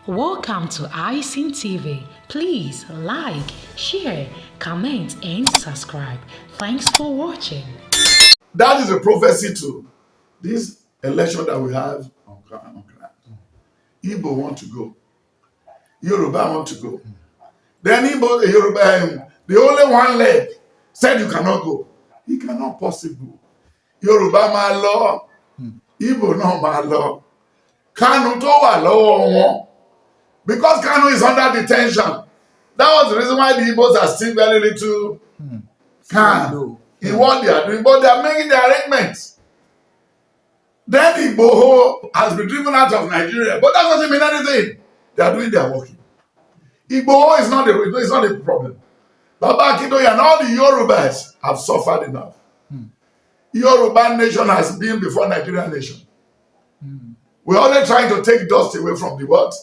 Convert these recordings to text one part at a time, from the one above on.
Welcome to iSeen TV. Please like, share, comment, and subscribe. Thanks for watching. That is a prophecy to this election that we have on ground. Igbo want to go. Yoruba want to go. Then Igbo, Yoruba, the only one leg said you cannot go. It cannot possible. Yoruba my law, Igbo no my law. Kanu to wa lọ́wọ́ wọn. Because Kanu is under detention. That was the reason why the Igbos are still very little Kanu in what they are doing. But they are making the arrangements. Then Igboho has been driven out of Nigeria. But that doesn't mean anything. They are doing their working. Igboho is not a problem. Baba Akintoye and all the Yorubas have suffered enough. Yoruba nation has been before Nigerian nation. We're only trying to take dust away from the what?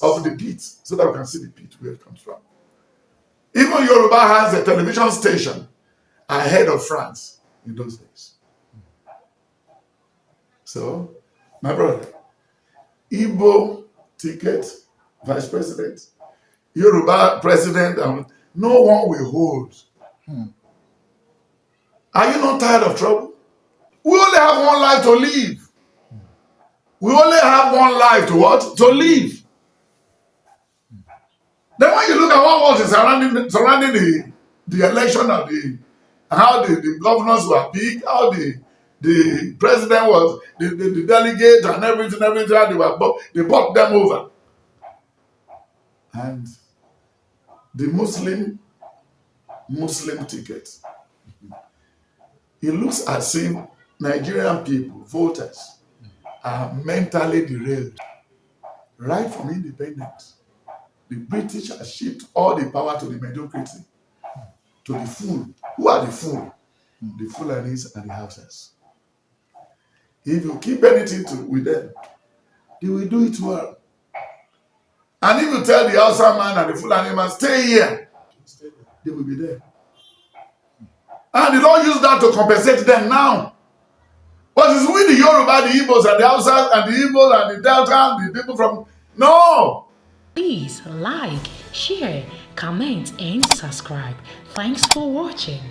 Of the pit, so that we can see the pit where it comes from. Even Yoruba has a television station ahead of France in those days. So, my brother, Igbo ticket, vice president, Yoruba president, no one will hold. Are you not tired of trouble? We only have one life to live. We only have one life to what? To live. Then when you look at what was surrounding the election of how the governors were picked, how the president was, the delegate and everything, how they bought them over. And the Muslim ticket. It looks as if Nigerian people, voters, are mentally derailed right from independence. The British have shipped all the power to the mediocrity, to the fool. Who are the fool? The Fulanis and the Hausas. If you keep anything with them, they will do it well. And if you tell the Hausa man and the Fulani man, stay here, they will be there. And they don't use that to compensate them now. But it's with the Yoruba, the Igbos, and the Hausas, and the Igbos, and the Delta, and the people from... No! Please like, share, comment, and subscribe. Thanks for watching.